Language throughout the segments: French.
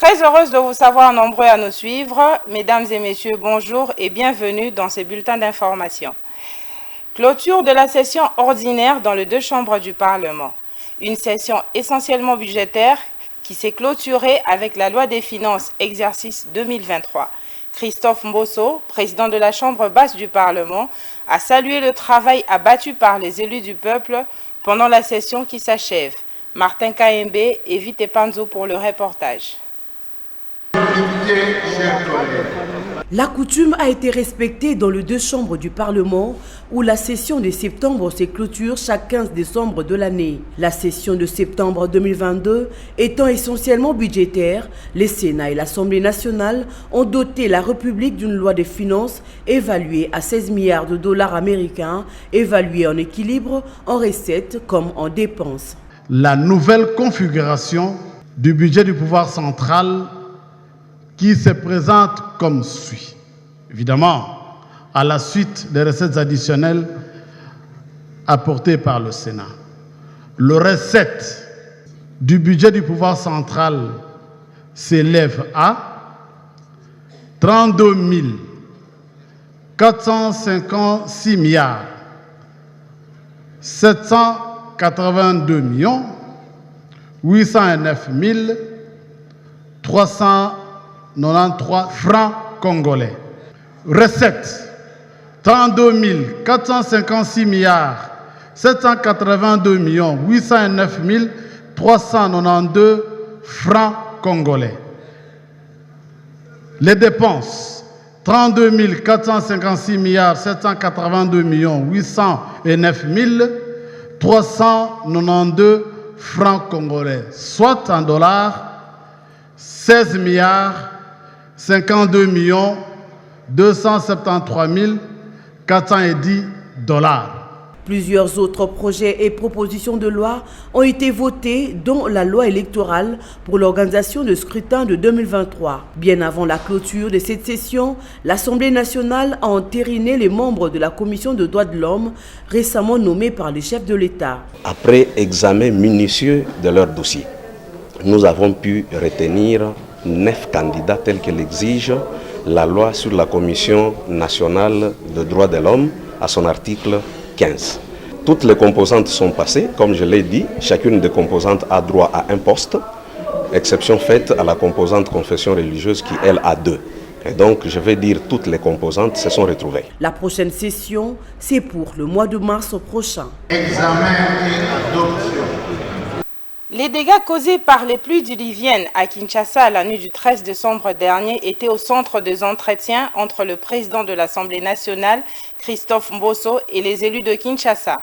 Très heureuse de vous savoir nombreux à nous suivre. Mesdames et messieurs, bonjour et bienvenue dans ces bulletins d'information. Clôture de la session ordinaire dans les deux chambres du Parlement. Une session essentiellement budgétaire qui s'est clôturée avec la loi des finances exercice 2023. Christophe Mbosso, président de la Chambre basse du Parlement, a salué le travail abattu par les élus du peuple pendant la session qui s'achève. Martin Kaembe et Vite Panzo pour le reportage. La coutume a été respectée dans les deux chambres du Parlement où la session de septembre se clôture chaque 15 décembre de l'année. La session de septembre 2022 étant essentiellement budgétaire, le Sénat et l'Assemblée nationale ont doté la République d'une loi des finances évaluée à 16 milliards de dollars américains, évaluée en équilibre, en recettes comme en dépenses. La nouvelle configuration du budget du pouvoir central qui se présente comme suit. Évidemment, à la suite des recettes additionnelles apportées par le Sénat. Le recette du budget du pouvoir central s'élève à 32 456 milliards 782 millions 809 393 francs congolais. Recettes 32 456 milliards 782 millions 809 392 francs congolais. Les dépenses 32 456 milliards 782 millions 809 392 francs congolais, soit en dollars 16 milliards 52 millions 273 410 dollars. Plusieurs autres projets et propositions de loi ont été votés, dont la loi électorale pour l'organisation de scrutin de 2023. Bien avant la clôture de cette session, l'Assemblée nationale a entériné les membres de la Commission des droits de l'homme récemment nommés par les chefs de l'État. Après examen minutieux de leur dossier, nous avons pu retenir 9 candidats tels que l'exige la loi sur la Commission nationale des droits de l'homme à son article 15. Toutes les composantes sont passées, comme je l'ai dit, chacune des composantes a droit à un poste, exception faite à la composante confession religieuse qui, elle, a 2. Et donc, je vais dire toutes les composantes se sont retrouvées. La prochaine session, c'est pour le mois de mars prochain. Examen et adoption. Les dégâts causés par les pluies diluviennes à Kinshasa la nuit du 13 décembre dernier étaient au centre des entretiens entre le président de l'Assemblée nationale, Christophe Mbosso, et les élus de Kinshasa.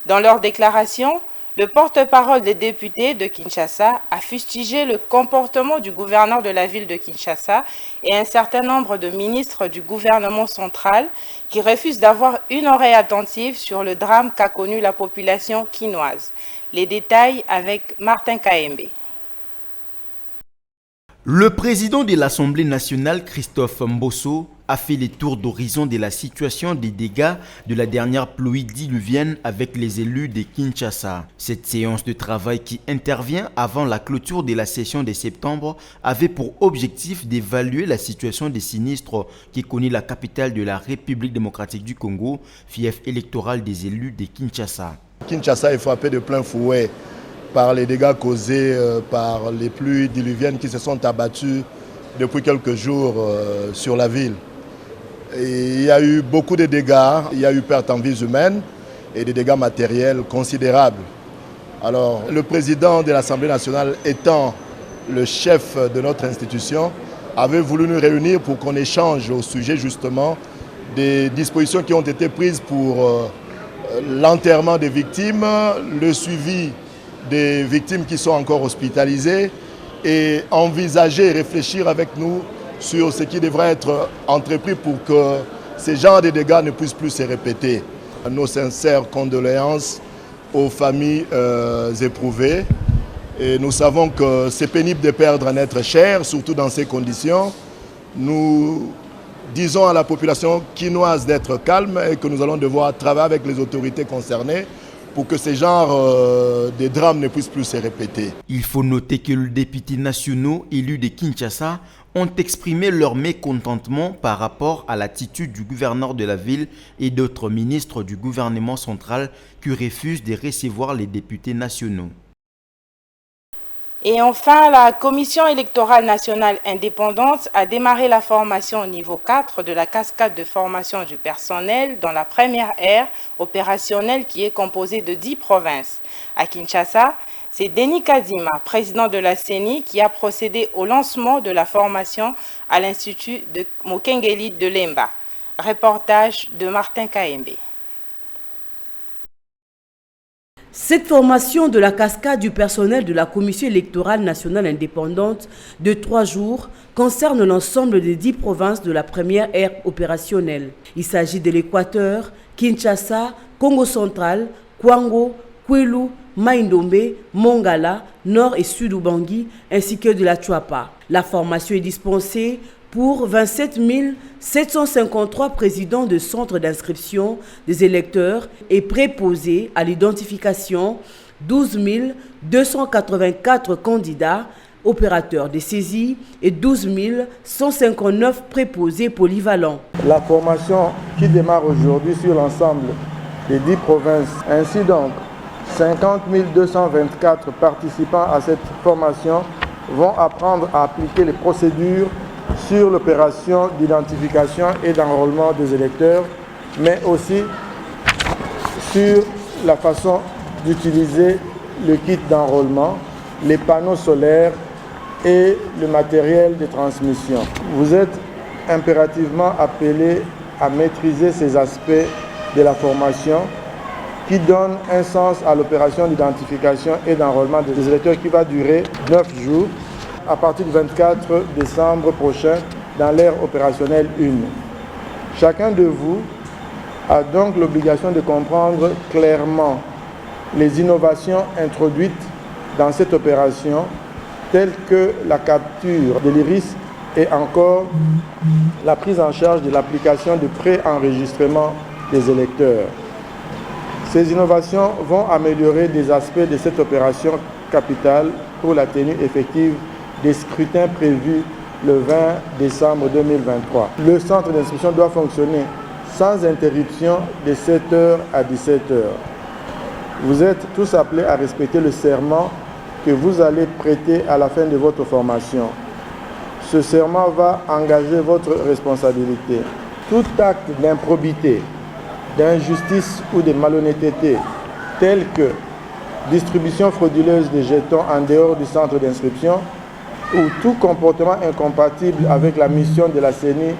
Dans leur déclaration, le porte-parole des députés de Kinshasa a fustigé le comportement du gouverneur de la ville de Kinshasa et un certain nombre de ministres du gouvernement central qui refusent d'avoir une oreille attentive sur le drame qu'a connu la population quinoise. Les détails avec Martin Kaembe. Le président de l'Assemblée nationale, Christophe Mbosso, a fait le tour d'horizon de la situation des dégâts de la dernière pluie diluvienne avec les élus de Kinshasa. Cette séance de travail qui intervient avant la clôture de la session de septembre avait pour objectif d'évaluer la situation des sinistres qui connaît la capitale de la République démocratique du Congo, fief électoral des élus de Kinshasa. Kinshasa est frappé de plein fouet par les dégâts causés par les pluies diluviennes qui se sont abattues depuis quelques jours sur la ville. Et il y a eu beaucoup de dégâts, il y a eu perte en vies humaines et des dégâts matériels considérables. Alors, le président de l'Assemblée nationale étant le chef de notre institution, avait voulu nous réunir pour qu'on échange au sujet justement des dispositions qui ont été prises pour l'enterrement des victimes, le suivi des victimes qui sont encore hospitalisées et envisager et réfléchir avec nous sur ce qui devrait être entrepris pour que ces genres de dégâts ne puissent plus se répéter. Nos sincères condoléances aux familles éprouvées. Et nous savons que c'est pénible de perdre un être cher, surtout dans ces conditions. Nous disons à la population quinoise d'être calme et que nous allons devoir travailler avec les autorités concernées pour que ce genre de drames ne puissent plus se répéter. Il faut noter que les députés nationaux élus de Kinshasa ont exprimé leur mécontentement par rapport à l'attitude du gouverneur de la ville et d'autres ministres du gouvernement central qui refusent de recevoir les députés nationaux. Et enfin, la Commission électorale nationale indépendante a démarré la formation au niveau 4 de la cascade de formation du personnel dans la première ère opérationnelle qui est composée de 10 provinces. À Kinshasa, c'est Denis Kadima, président de la CENI, qui a procédé au lancement de la formation à l'Institut de Mokengeli de Lemba. Reportage de Martin Kaembe. Cette formation de la cascade du personnel de la Commission électorale nationale indépendante de 3 jours concerne l'ensemble des 10 provinces de la première ère opérationnelle. Il s'agit de l'Équateur, Kinshasa, Congo central, Kwango, Kwilu, Maïndombe, Mongala, Nord et Sud Ubangi, ainsi que de la Chuapa. La formation est dispensée pour 27 753 présidents de centres d'inscription des électeurs et préposés à l'identification, 12 284 candidats, opérateurs de saisie et 12 159 préposés polyvalents. La formation qui démarre aujourd'hui sur l'ensemble des 10 provinces, ainsi donc 50 224 participants à cette formation vont apprendre à appliquer les procédures sur l'opération d'identification et d'enrôlement des électeurs, mais aussi sur la façon d'utiliser le kit d'enrôlement, les panneaux solaires et le matériel de transmission. Vous êtes impérativement appelés à maîtriser ces aspects de la formation qui donnent un sens à l'opération d'identification et d'enrôlement des électeurs qui va durer 9 jours à partir du 24 décembre prochain dans l'ère opérationnelle 1. Chacun de vous a donc l'obligation de comprendre clairement les innovations introduites dans cette opération, telles que la capture de l'iris et encore la prise en charge de l'application de pré-enregistrement des électeurs. Ces innovations vont améliorer des aspects de cette opération capitale pour la tenue effective des scrutins prévus le 20 décembre 2023. Le centre d'inscription doit fonctionner sans interruption de 7h à 17h. Vous êtes tous appelés à respecter le serment que vous allez prêter à la fin de votre formation. Ce serment va engager votre responsabilité. Tout acte d'improbité, d'injustice ou de malhonnêteté, tel que distribution frauduleuse des jetons en dehors du centre d'inscription ou tout comportement incompatible avec la mission de la CENI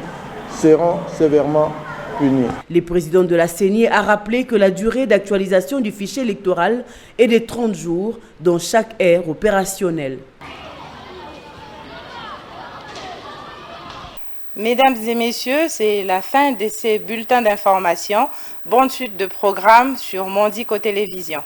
seront sévèrement punis. Le président de la CENI a rappelé que la durée d'actualisation du fichier électoral est de 30 jours dans chaque ère opérationnelle. Mesdames et messieurs, c'est la fin de ces bulletins d'information. Bonne suite de programme sur Mondico Télévision.